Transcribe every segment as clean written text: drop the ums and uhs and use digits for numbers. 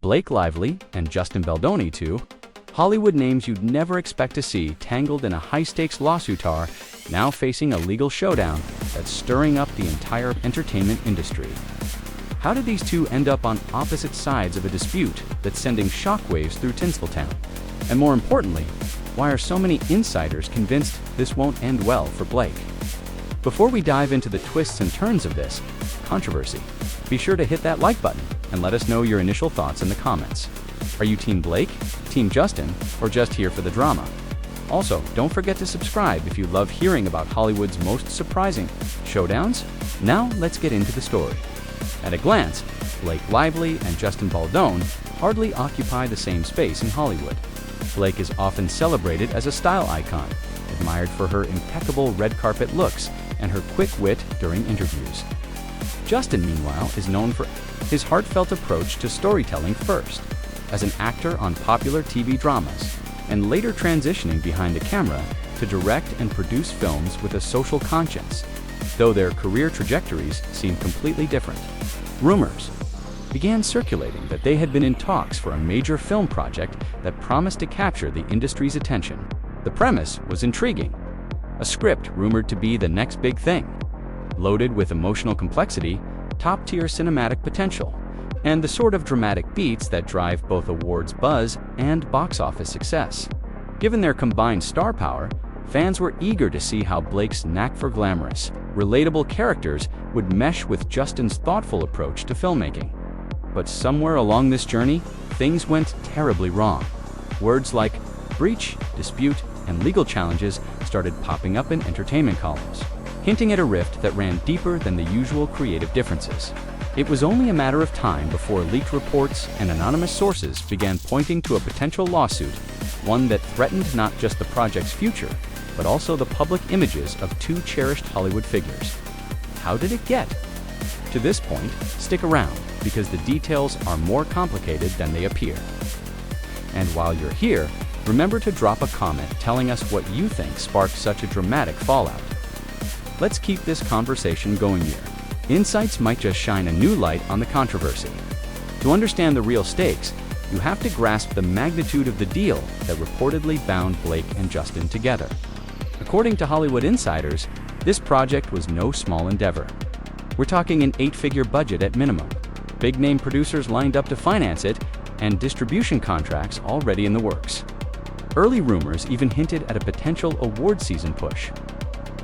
Blake Lively and Justin Baldoni too, Hollywood names you'd never expect to see tangled in a high-stakes lawsuit are now facing a legal showdown that's stirring up the entire entertainment industry. How did these two end up on opposite sides of a dispute that's sending shockwaves through Tinseltown? And more importantly, why are so many insiders convinced this won't end well for Blake? Before we dive into the twists and turns of this controversy, be sure to hit that like button and let us know your initial thoughts in the comments. Are you Team Blake, Team Justin, or just here for the drama? Also, don't forget to subscribe if you love hearing about Hollywood's most surprising showdowns. Now, let's get into the story. At a glance, Blake Lively and Justin Baldoni hardly occupy the same space in Hollywood. Blake is often celebrated as a style icon, admired for her impeccable red carpet looks and her quick wit during interviews. Justin, meanwhile, is known for his heartfelt approach to storytelling first, as an actor on popular TV dramas, and later transitioning behind the camera to direct and produce films with a social conscience, though their career trajectories seem completely different. Rumors began circulating that they had been in talks for a major film project that promised to capture the industry's attention. The premise was intriguing, a script rumored to be the next big thing, loaded with emotional complexity, top-tier cinematic potential, and the sort of dramatic beats that drive both awards buzz and box office success. Given their combined star power, fans were eager to see how Blake's knack for glamorous, relatable characters would mesh with Justin's thoughtful approach to filmmaking. But somewhere along this journey, things went terribly wrong. Words like breach, dispute, and legal challenges started popping up in entertainment columns, hinting at a rift that ran deeper than the usual creative differences. It was only a matter of time before leaked reports and anonymous sources began pointing to a potential lawsuit, one that threatened not just the project's future, but also the public images of two cherished Hollywood figures. How did it get to this point? Stick around, because the details are more complicated than they appear. And while you're here, remember to drop a comment telling us what you think sparked such a dramatic fallout. Let's keep this conversation going here. Insights might just shine a new light on the controversy. To understand the real stakes, you have to grasp the magnitude of the deal that reportedly bound Blake and Justin together. According to Hollywood insiders, this project was no small endeavor. We're talking an 8-figure budget at minimum, big-name producers lined up to finance it, and distribution contracts already in the works. Early rumors even hinted at a potential award season push.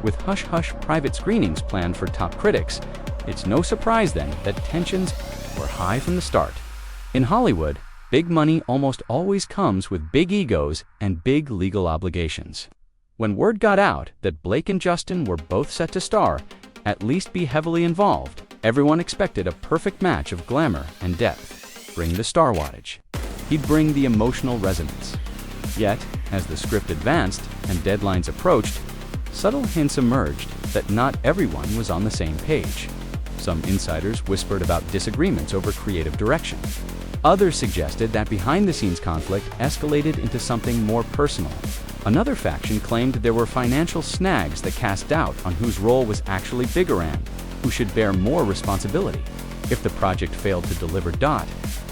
With hush-hush private screenings planned for top critics, it's no surprise then that tensions were high from the start. In Hollywood, big money almost always comes with big egos and big legal obligations. When word got out that Blake and Justin were both set to star, at least be heavily involved, everyone expected a perfect match of glamour and depth. Bring the star wattage. He'd bring the emotional resonance. Yet, as the script advanced and deadlines approached, subtle hints emerged that not everyone was on the same page. Some insiders whispered about disagreements over creative direction. Others suggested that behind-the-scenes conflict escalated into something more personal. Another faction claimed there were financial snags that cast doubt on whose role was actually bigger and who should bear more responsibility if the project failed to deliver,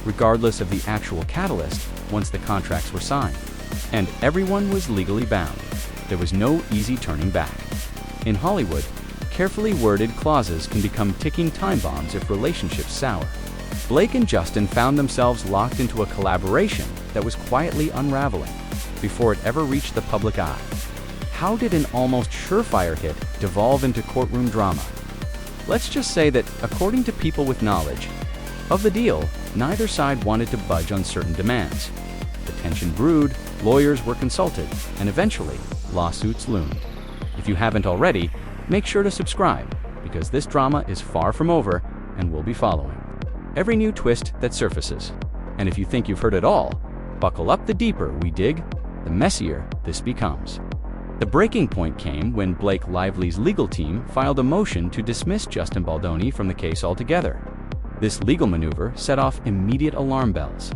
regardless of the actual catalyst once the contracts were signed. And everyone was legally bound. There was no easy turning back. In Hollywood, carefully worded clauses can become ticking time bombs if relationships sour. Blake and Justin found themselves locked into a collaboration that was quietly unraveling before it ever reached the public eye. How did an almost surefire hit devolve into courtroom drama? Let's just say that, according to people with knowledge of the deal, neither side wanted to budge on certain demands. The tension brewed, lawyers were consulted, and eventually, lawsuits loomed. If you haven't already, make sure to subscribe, because this drama is far from over and we'll be following every new twist that surfaces. And if you think you've heard it all, buckle up. The deeper we dig, the messier this becomes. The breaking point came when Blake Lively's legal team filed a motion to dismiss Justin Baldoni from the case altogether. This legal maneuver set off immediate alarm bells.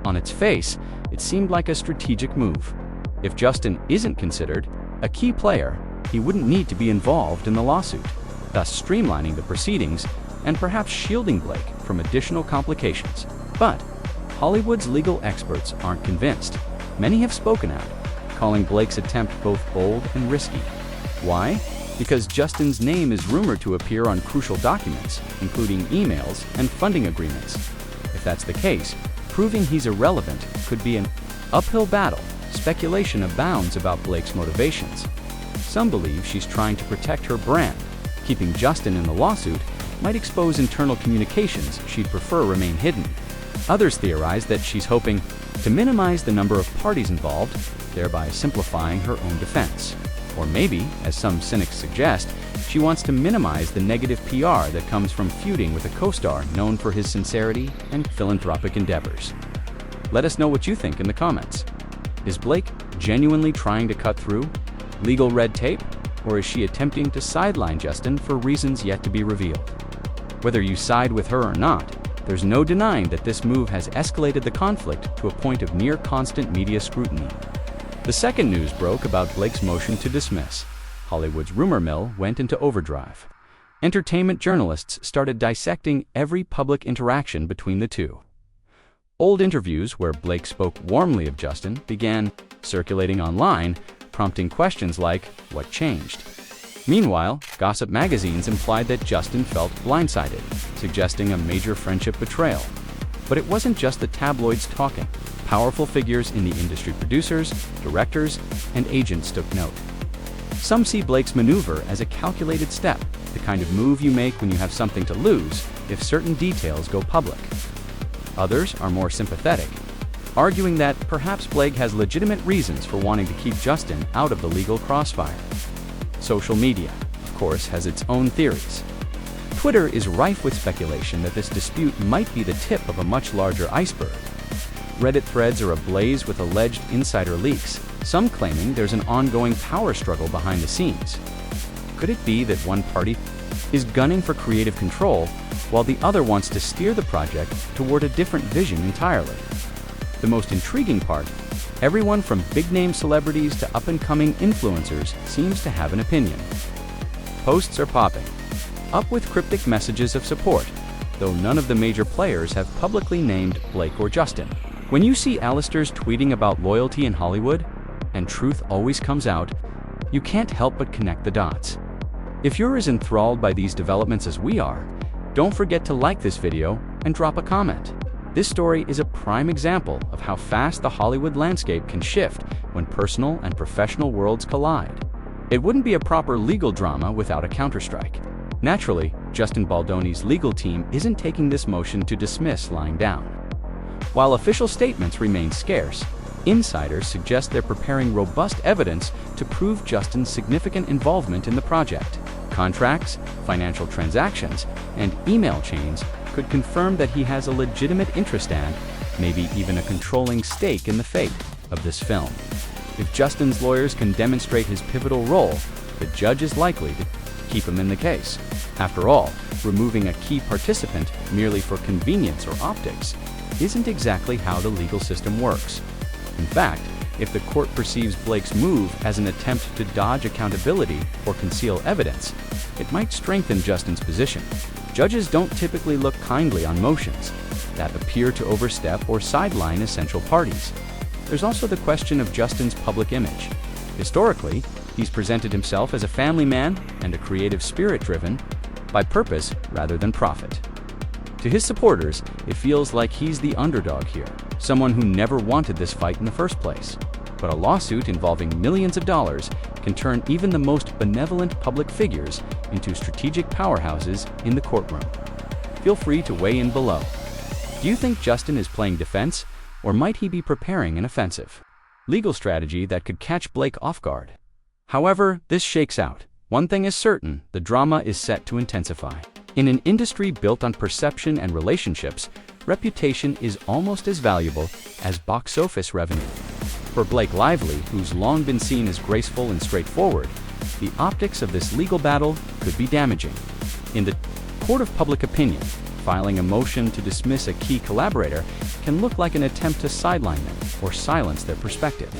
On its face, it seemed like a strategic move. If Justin isn't considered a key player, he wouldn't need to be involved in the lawsuit, thus streamlining the proceedings and perhaps shielding Blake from additional complications. But Hollywood's legal experts aren't convinced. Many have spoken out, calling Blake's attempt both bold and risky. Why? Because Justin's name is rumored to appear on crucial documents, including emails and funding agreements. If that's the case, proving he's irrelevant could be an uphill battle. Speculation abounds about Blake's motivations. Some believe she's trying to protect her brand. Keeping Justin in the lawsuit might expose internal communications she'd prefer remain hidden. Others theorize that she's hoping to minimize the number of parties involved, thereby simplifying her own defense. Or maybe, as some cynics suggest, she wants to minimize the negative PR that comes from feuding with a co-star known for his sincerity and philanthropic endeavors. Let us know what you think in the comments. Is Blake genuinely trying to cut through legal red tape, or is she attempting to sideline Justin for reasons yet to be revealed? Whether you side with her or not, there's no denying that this move has escalated the conflict to a point of near constant media scrutiny. The second news broke about Blake's motion to dismiss. Hollywood's rumor mill went into overdrive. Entertainment journalists started dissecting every public interaction between the two. Old interviews where Blake spoke warmly of Justin began circulating online, prompting questions like, what changed? Meanwhile, gossip magazines implied that Justin felt blindsided, suggesting a major friendship betrayal. But it wasn't just the tabloids talking. Powerful figures in the industry, producers, directors, and agents took note. Some see Blake's maneuver as a calculated step, the kind of move you make when you have something to lose if certain details go public. Others are more sympathetic, arguing that perhaps Blake has legitimate reasons for wanting to keep Justin out of the legal crossfire. Social media, of course, has its own theories. Twitter is rife with speculation that this dispute might be the tip of a much larger iceberg. Reddit threads are ablaze with alleged insider leaks, some claiming there's an ongoing power struggle behind the scenes. Could it be that one party is gunning for creative control, while the other wants to steer the project toward a different vision entirely? The most intriguing part, everyone from big-name celebrities to up-and-coming influencers seems to have an opinion. Posts are popping up with cryptic messages of support, though none of the major players have publicly named Blake or Justin. When you see Alistair's tweeting about loyalty in Hollywood, and truth always comes out, you can't help but connect the dots. If you're as enthralled by these developments as we are, don't forget to like this video and drop a comment. This story is a prime example of how fast the Hollywood landscape can shift when personal and professional worlds collide. It wouldn't be a proper legal drama without a counterstrike. Naturally, Justin Baldoni's legal team isn't taking this motion to dismiss lying down. While official statements remain scarce, insiders suggest they're preparing robust evidence to prove Justin's significant involvement in the project. Contracts, financial transactions, and email chains could confirm that he has a legitimate interest and, maybe even a controlling stake in the fate of this film. If Justin's lawyers can demonstrate his pivotal role, the judge is likely to keep him in the case. After all, removing a key participant merely for convenience or optics isn't exactly how the legal system works. In fact, if the court perceives Blake's move as an attempt to dodge accountability or conceal evidence, it might strengthen Justin's position. Judges don't typically look kindly on motions that appear to overstep or sideline essential parties. There's also the question of Justin's public image. Historically, he's presented himself as a family man and a creative spirit driven by purpose rather than profit. To his supporters, it feels like he's the underdog here, someone who never wanted this fight in the first place. But a lawsuit involving millions of dollars can turn even the most benevolent public figures into strategic powerhouses in the courtroom. Feel free to weigh in below. Do you think Justin is playing defense, or might he be preparing an offensive legal strategy that could catch Blake off guard? However this shakes out, one thing is certain: the drama is set to intensify. In an industry built on perception and relationships, reputation is almost as valuable as box office revenue. For Blake Lively, who's long been seen as graceful and straightforward, the optics of this legal battle could be damaging. In the court of public opinion, filing a motion to dismiss a key collaborator can look like an attempt to sideline them or silence their perspective.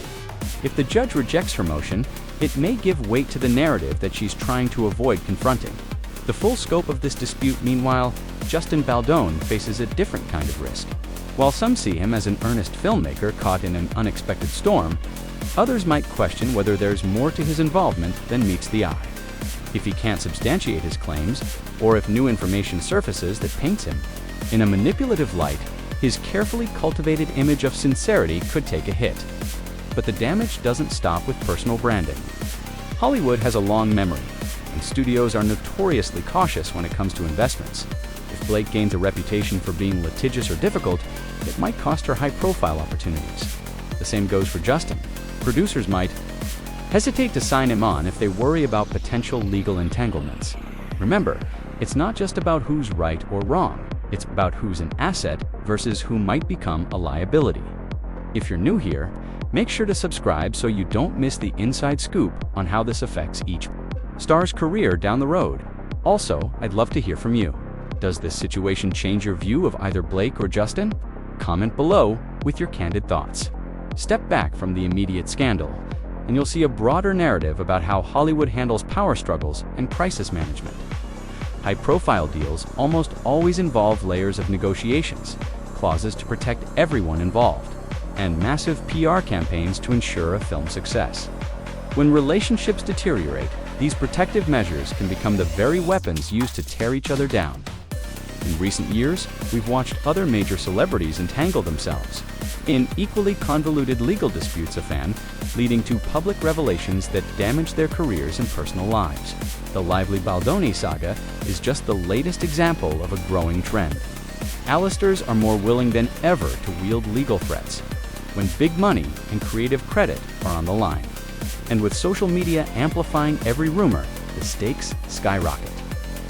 If the judge rejects her motion, it may give weight to the narrative that she's trying to avoid confronting. The full scope of this dispute, meanwhile, Justin Baldoni faces a different kind of risk. While some see him as an earnest filmmaker caught in an unexpected storm, others might question whether there's more to his involvement than meets the eye. If he can't substantiate his claims, or if new information surfaces that paints him in a manipulative light, his carefully cultivated image of sincerity could take a hit. But the damage doesn't stop with personal branding. Hollywood has a long memory, and studios are notoriously cautious when it comes to investments. If Blake gains a reputation for being litigious or difficult, it might cost her high-profile opportunities. The same goes for Justin. Producers might hesitate to sign him on if they worry about potential legal entanglements. Remember, it's not just about who's right or wrong. It's about who's an asset versus who might become a liability. If you're new here, make sure to subscribe so you don't miss the inside scoop on how this affects each star's career down the road. Also, I'd love to hear from you. Does this situation change your view of either Blake or Justin? Comment below with your candid thoughts. Step back from the immediate scandal, and you'll see a broader narrative about how Hollywood handles power struggles and crisis management. High-profile deals almost always involve layers of negotiations, clauses to protect everyone involved, and massive PR campaigns to ensure a film's success. When relationships deteriorate, these protective measures can become the very weapons used to tear each other down. In recent years, we've watched other major celebrities entangle themselves in equally convoluted legal disputes, leading to public revelations that damage their careers and personal lives. The Lively Baldoni saga is just the latest example of a growing trend. A-listers are more willing than ever to wield legal threats when big money and creative credit are on the line. And with social media amplifying every rumor, the stakes skyrocket.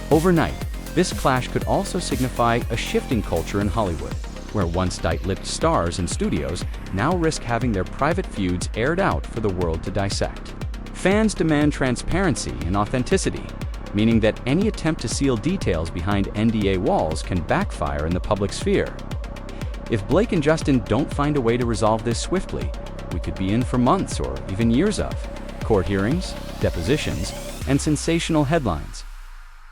Overnight, this clash could also signify a shifting culture in Hollywood, where once tight-lipped stars and studios now risk having their private feuds aired out for the world to dissect. Fans demand transparency and authenticity, meaning that any attempt to seal details behind NDA walls can backfire in the public sphere. If Blake and Justin don't find a way to resolve this swiftly, we could be in for months or even years of court hearings, depositions, and sensational headlines.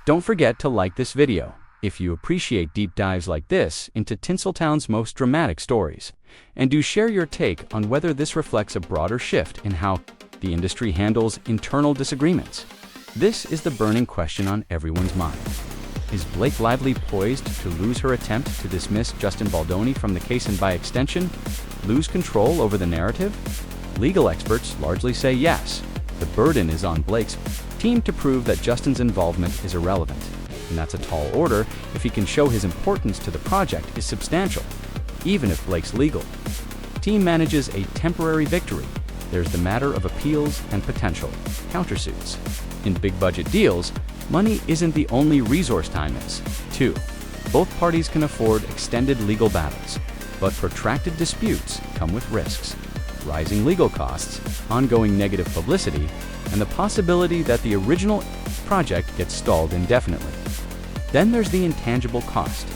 Don't forget to like this video if you appreciate deep dives like this into Tinseltown's most dramatic stories, and do share your take on whether this reflects a broader shift in how the industry handles internal disagreements. This is the burning question on everyone's mind. Is Blake Lively poised to lose her attempt to dismiss Justin Baldoni from the case and by extension, lose control over the narrative? Legal experts largely say yes. The burden is on Blake's team to prove that Justin's involvement is irrelevant. And that's a tall order if he can show his importance to the project is substantial, even if Blake's legal team manages a temporary victory. There's the matter of appeals and potential countersuits. In big-budget deals, money isn't the only resource time is. 2. Both parties can afford extended legal battles, but protracted disputes come with risks. Rising legal costs, ongoing negative publicity, and the possibility that the original project gets stalled indefinitely. Then there's the intangible cost.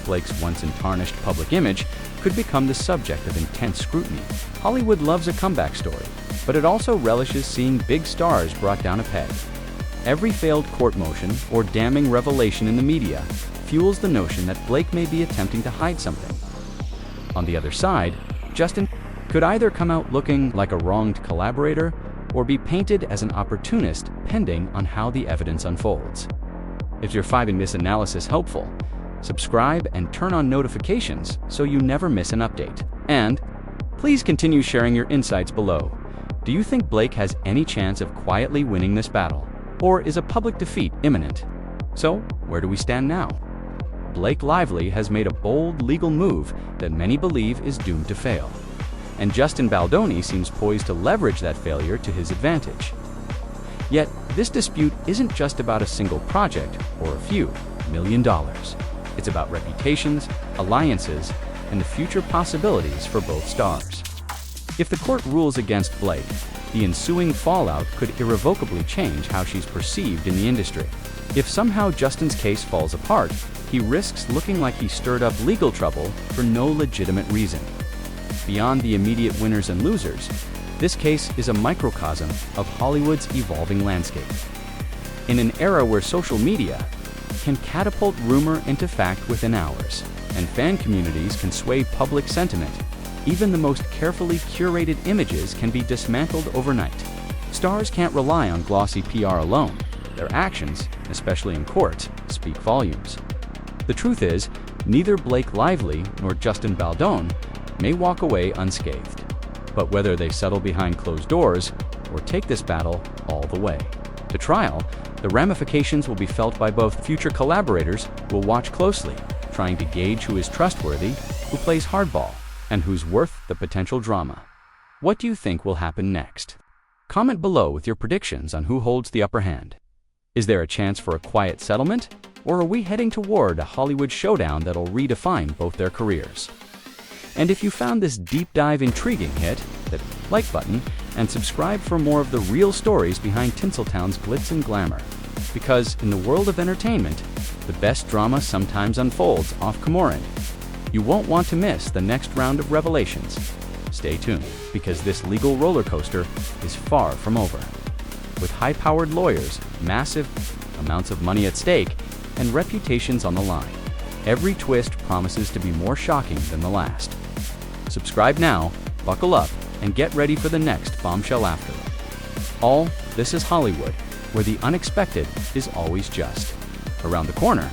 Blake's once tarnished public image could become the subject of intense scrutiny. Hollywood loves a comeback story, but it also relishes seeing big stars brought down a peg. Every failed court motion or damning revelation in the media fuels the notion that Blake may be attempting to hide something. On the other side, Justin could either come out looking like a wronged collaborator or be painted as an opportunist, pending on how the evidence unfolds. If you're finding this analysis helpful, subscribe and turn on notifications so you never miss an update. And please continue sharing your insights below. Do you think Blake has any chance of quietly winning this battle, or is a public defeat imminent? So, where do we stand now? Blake Lively has made a bold legal move that many believe is doomed to fail, and Justin Baldoni seems poised to leverage that failure to his advantage. Yet, this dispute isn't just about a single project or a few $1 million. It's about reputations, alliances, and the future possibilities for both stars. If the court rules against Blake, the ensuing fallout could irrevocably change how she's perceived in the industry. If somehow Justin's case falls apart, he risks looking like he stirred up legal trouble for no legitimate reason. Beyond the immediate winners and losers, this case is a microcosm of Hollywood's evolving landscape. In an era where social media can catapult rumor into fact within hours, and fan communities can sway public sentiment. Even the most carefully curated images can be dismantled overnight. Stars can't rely on glossy PR alone. Their actions, especially in court, speak volumes. The truth is, neither Blake Lively nor Justin Baldoni may walk away unscathed. But whether they settle behind closed doors or take this battle all the way to trial, the ramifications will be felt by both. Future collaborators will watch closely, trying to gauge who is trustworthy, who plays hardball, and who's worth the potential drama. What do you think will happen next? Comment below with your predictions on who holds the upper hand. Is there a chance for a quiet settlement, or are we heading toward a Hollywood showdown that'll redefine both their careers? And if you found this deep dive intriguing, hit that like button and subscribe for more of the real stories behind Tinseltown's glitz and glamour. Because in the world of entertainment, the best drama sometimes unfolds off camera. You won't want to miss the next round of revelations. Stay tuned, because this legal roller coaster is far from over. With high-powered lawyers, massive amounts of money at stake, and reputations on the line, every twist promises to be more shocking than the last. Subscribe now, buckle up, and get ready for the next bombshell after. All this is Hollywood, where the unexpected is always just around the corner.